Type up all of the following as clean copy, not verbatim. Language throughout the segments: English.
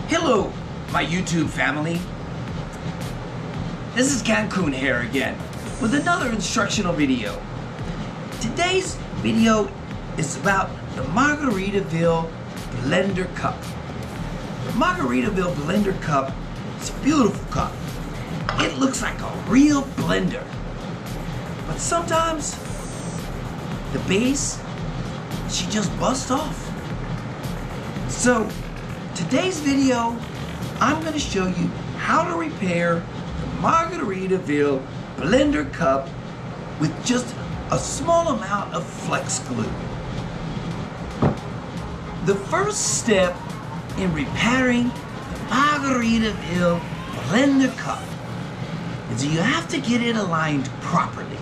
Hello, my YouTube family. This is Cancun here again with another instructional video. Today's video is about the Margaritaville Blender Cup. The Margaritaville Blender Cup is a beautiful cup. It looks like a real blender. But sometimes the base, she just busts off. So today's video, I'm going to show you how to repair the Margaritaville Blender Cup with just a small amount of flex glue. The first step in repairing the Margaritaville Blender Cup is you have to get it aligned properly.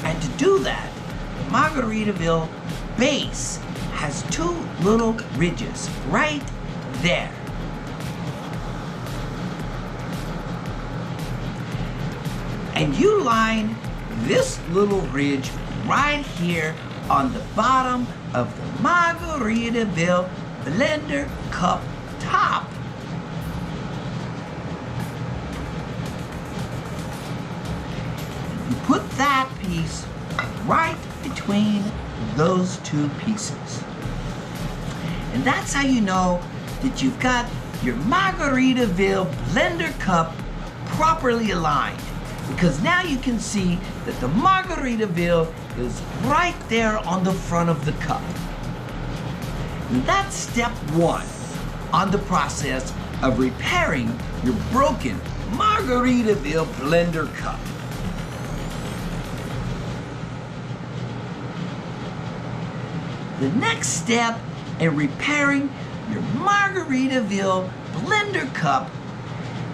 And to do that, the Margaritaville base has two little ridges right there. And you line this little ridge right here on the bottom of the Margaritaville Blender Cup top. You put that piece right between those two pieces. And that's how you know that you've got your Margaritaville Blender Cup properly aligned. Because now you can see that the Margaritaville is right there on the front of the cup. And that's step one on the process of repairing your broken Margaritaville Blender Cup. The next step in repairing your Margaritaville Blender Cup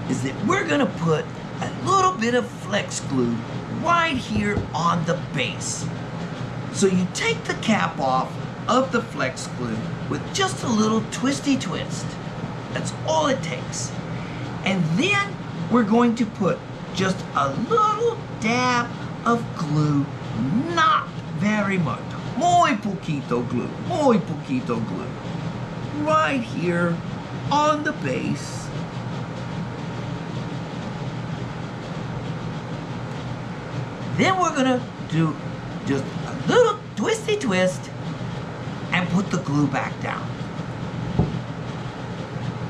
is that we're going to put a little bit of flex glue right here on the base. So you take the cap off of the flex glue with just a little twisty twist. That's all it takes. And then we're going to put just a little dab of glue, not very much. Muy poquito glue, right here on the base. Then we're gonna do just a little twisty twist and put the glue back down.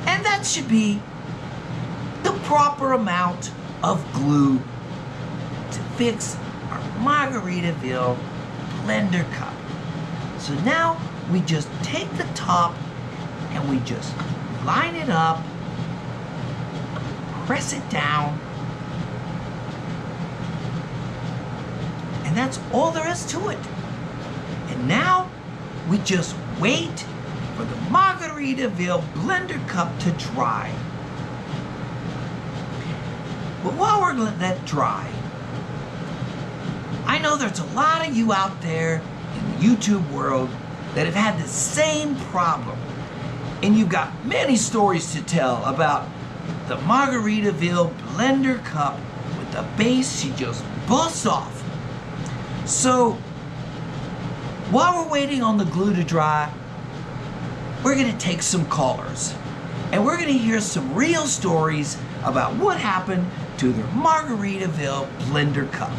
And that should be the proper amount of glue to fix our Margaritaville Blender Cup. So now we just take the top and we just line it up, press it down, and that's all there is to it. And now we just wait for the Margaritaville Blender Cup to dry. But while we're letting that dry, I know there's a lot of you out there in the YouTube world that have had the same problem. And you've got many stories to tell about the Margaritaville Blender Cup with the base, she just busts off. So, while we're waiting on the glue to dry, we're gonna take some callers. And we're gonna hear some real stories about what happened to the Margaritaville Blender Cup.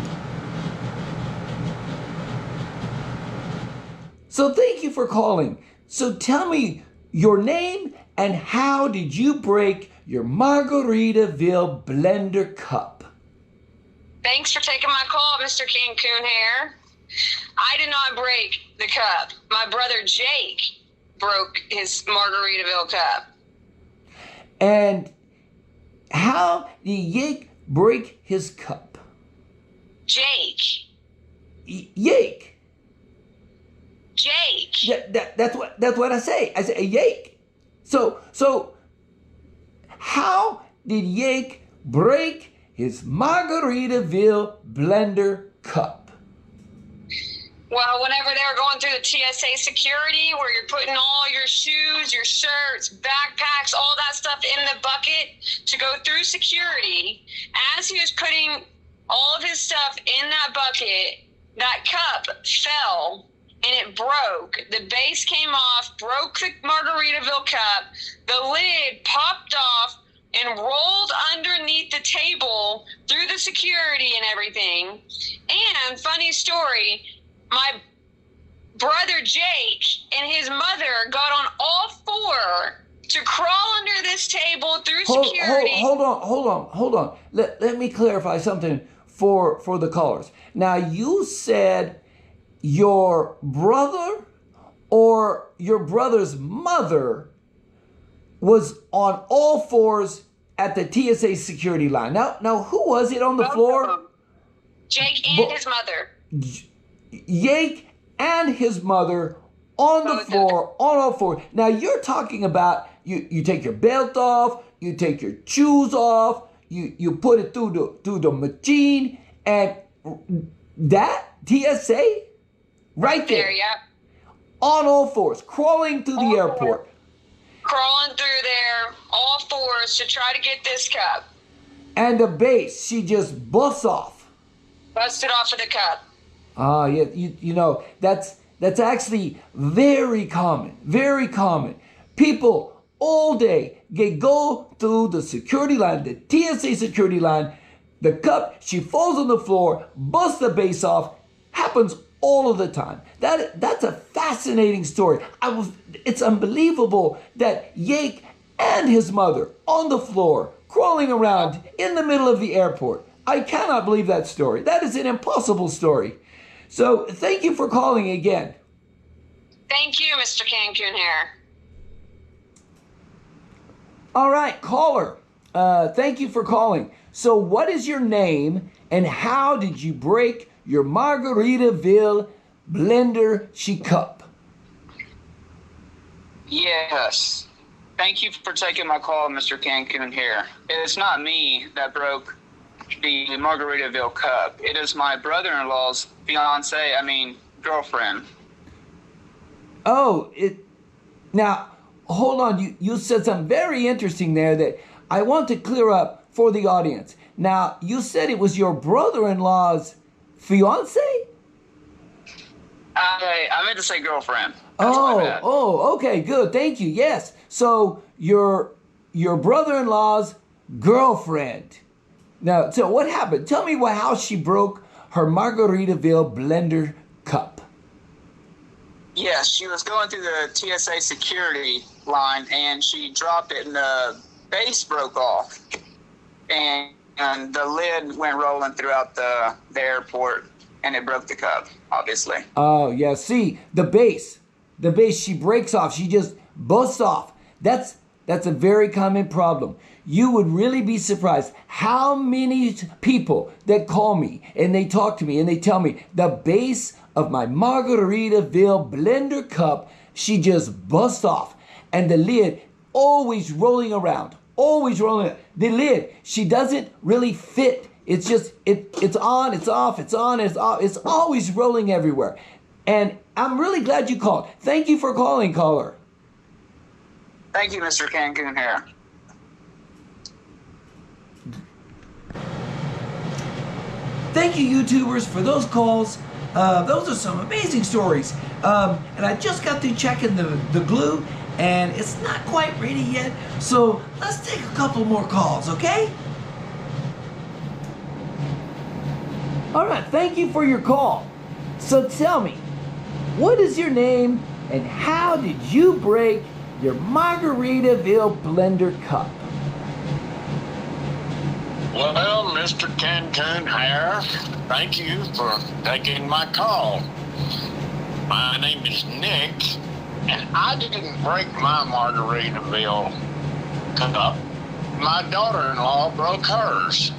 So thank you for calling. So tell me your name and how did you break your Margaritaville Blender Cup? Thanks for taking my call, Mr. Cancun here. I did not break the cup. My brother Jake broke his Margaritaville cup. And how did Jake break his cup? Jake. Jake. Jake. Yeah, that's what I say. I say Jake. So how did Jake break his Margaritaville Blender Cup? Well, whenever they were going through the TSA security, where you're putting all your shoes, your shirts, backpacks, all that stuff in the bucket to go through security, as he was putting all of his stuff in that bucket, that cup fell and it broke. The base came off, broke the Margaritaville cup. The lid popped off and rolled underneath the table through the security and everything. And funny story, my brother Jake and his mother got on all four to crawl under this table through security. Hold on. Let me clarify something for the callers. Now, you said your brother or your brother's mother was on all fours at the TSA security line. Now, who was it on the floor? Jake and his mother. Jake and his mother on the floor, on all fours. Now, you're talking about you take your belt off, you take your shoes off, you put it through the machine, and that TSA right there, yeah, on all fours, crawling through the airport. Crawling through there, all fours, to try to get this cup. And the base, she just busts off. Busted off of the cup. Ah, yeah, you know, that's actually very common, very common. People all day, they go through the security line, the TSA security line, the cup, she falls on the floor, busts the base off, happens all of the time. That's a fascinating story. It's unbelievable that Jake and his mother on the floor, crawling around in the middle of the airport. I cannot believe that story. That is an impossible story. So thank you for calling again. Thank you, Mr. Cancun Hair. All right, caller. Thank you for calling. So what is your name and how did you break your Margaritaville Blender Cup? Yes. Thank you for taking my call, Mr. Cancun here. It's not me that broke the Margaritaville Cup. It is my brother-in-law's girlfriend. Oh, now, hold on. You said something very interesting there that I want to clear up for the audience. Now, you said it was your brother-in-law's fiance? I meant to say girlfriend. That's my bad. Okay, good. Thank you. Yes. So your brother-in-law's girlfriend. Now, so what happened? Tell me how she broke her Margaritaville Blender Cup. Yes, she was going through the TSA security line and she dropped it and the base broke off. And the lid went rolling throughout the airport and it broke the cup, obviously. Oh, yeah. See, the base, she breaks off. She just busts off. That's a very common problem. You would really be surprised how many people that call me and they talk to me and they tell me the base of my Margaritaville Blender Cup, she just busts off. And the lid always rolling around. The lid, she doesn't really fit. It's just, it's on, it's off, it's on, it's off. It's always rolling everywhere. And I'm really glad you called. Thank you for calling, caller. Thank you, Mr. Cancun here. Thank you, YouTubers, for those calls. Those are some amazing stories. And I just got through checking the glue, and it's not quite ready yet. So let's take a couple more calls, okay? All right, thank you for your call. So tell me, what is your name, and how did you break your Margaritaville Blender Cup? Well, Mr. Cancun Hair, thank you for taking my call. My name is Nick, and I didn't break my Margaritaville cup. My daughter-in-law broke hers.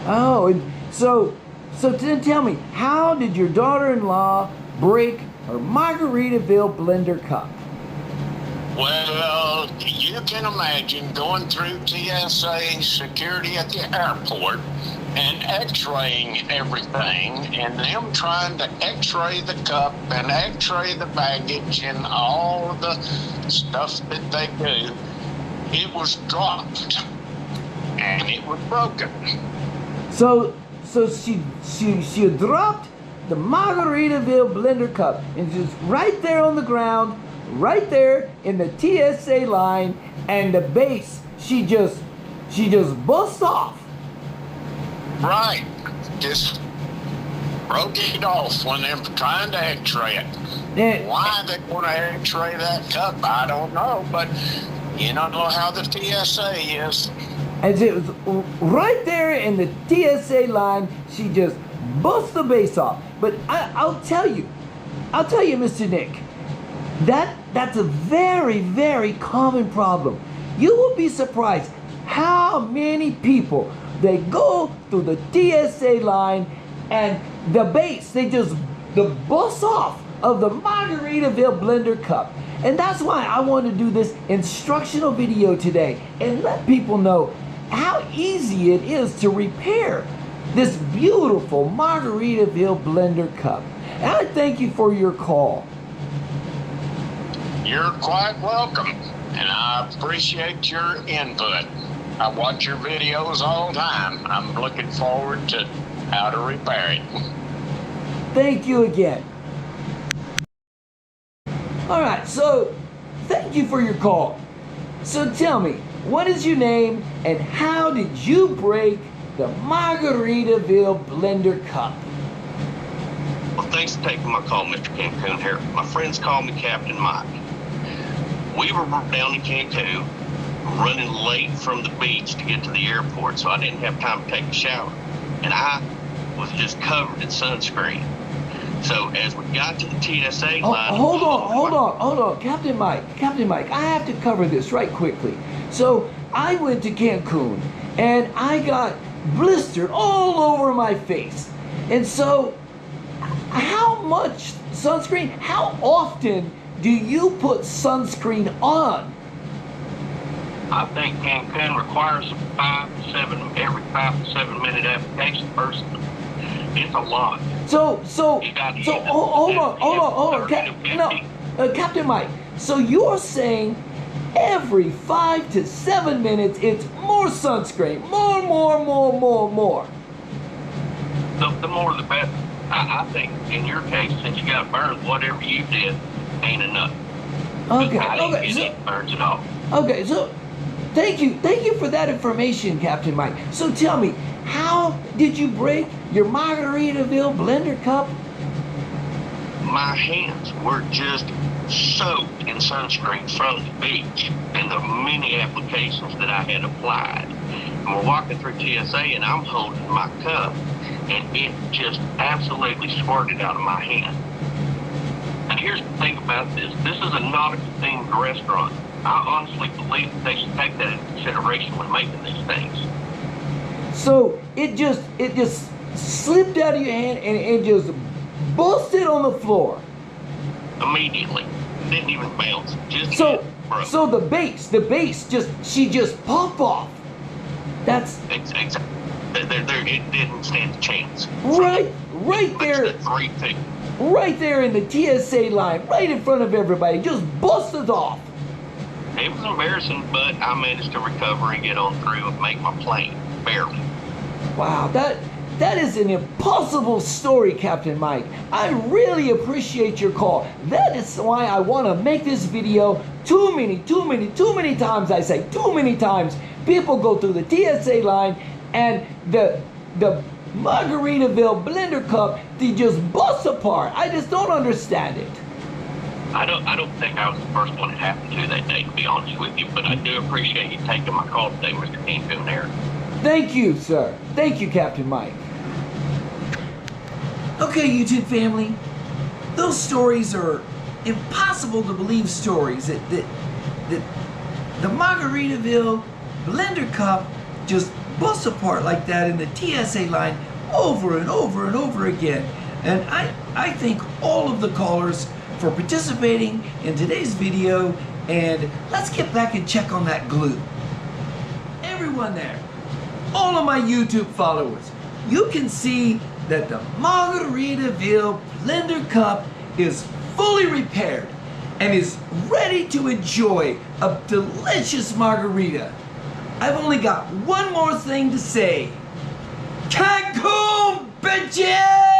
Oh, and so then tell me, how did your daughter-in-law break her Margaritaville Blender Cup? Well, you can imagine going through TSA security at the airport and x-raying everything and them trying to x-ray the cup and x-ray the baggage and all the stuff that they do. It was dropped and it was broken. So she dropped the Margaritaville Blender Cup, and just right there on the ground, right there in the TSA line, and the base, she just busts off. Right. Just broke it off when they're trying to x-ray it. And, Why they want to x-ray that cup, I don't know, but you don't know how the TSA is. as it was right there in the TSA line, she just busts the base off. But I'll tell you, Mr. Nick, that's a very, very common problem. You will be surprised how many people, they go through the TSA line and the base, the bust off of the Margaritaville Blender Cup. And that's why I want to do this instructional video today and let people know how easy it is to repair this beautiful Margaritaville Blender Cup. And I thank you for your call. You're quite welcome, and I appreciate your input. I watch your videos all the time. I'm looking forward to how to repair it. Thank you again. All right, so thank you for your call. So tell me, what is your name and how did you break the Margaritaville Blender Cup? Well, thanks for taking my call, Mr. Cancun here. My friends call me Captain Mike. We were down in Cancun, running late from the beach to get to the airport, so I didn't have time to take a shower. And I was just covered in sunscreen. So as we got to the TSA line... Hold on, Captain Mike, I have to cover this right quickly. So I went to Cancun and I got blistered all over my face. And so how much sunscreen, how often do you put sunscreen on? I think Cancun requires every 5 to 7 minute application person. It's a lot. So hold on, Captain Mike. So you're saying every 5 to 7 minutes it's more sunscreen, more. The more the better. I think in your case, since you got burned, whatever you did ain't enough. Okay, I didn't get any burns at all. Okay, so thank you for that information, Captain Mike. So tell me, how did you break your Margaritaville Blender Cup? My hands were just soaked in sunscreen from the beach and the many applications that I had applied. And we're walking through TSA and I'm holding my cup and it just absolutely squirted out of my hand. And here's the thing about this. This is a nautical themed restaurant. I honestly believe that they should take that into consideration when making these things. So it just slipped out of your hand and it just busted on the floor. Immediately. Didn't even bounce. Just broke. So the base just popped off. That's exactly. It didn't stand a chance. Right there. The 3 feet. Right there in the TSA line, right in front of everybody, just busted off. It was embarrassing, but I managed to recover and get on through and make my plane. Barely. Wow, that is an impossible story, Captain Mike. I really appreciate your call. That is why I want to make this video too many times. I say too many times. People go through the TSA line and the Margaritaville Blender Cup, they just bust apart. I just don't understand it. I don't think I was the first one it happened to that day, to be honest with you, but I do appreciate you taking my call today, Mr. Cancun there. Thank you, sir. Thank you, Captain Mike. Okay, YouTube family, those stories are impossible to believe stories that the Margaritaville Blender Cup just busts apart like that in the TSA line over and over again. And I thank all of the callers for participating in today's video, and let's get back and check on that glue. Everyone there, all of my YouTube followers, you can see that the Margaritaville Blender Cup is fully repaired and is ready to enjoy a delicious margarita. I've only got one more thing to say. Cancun, bitches!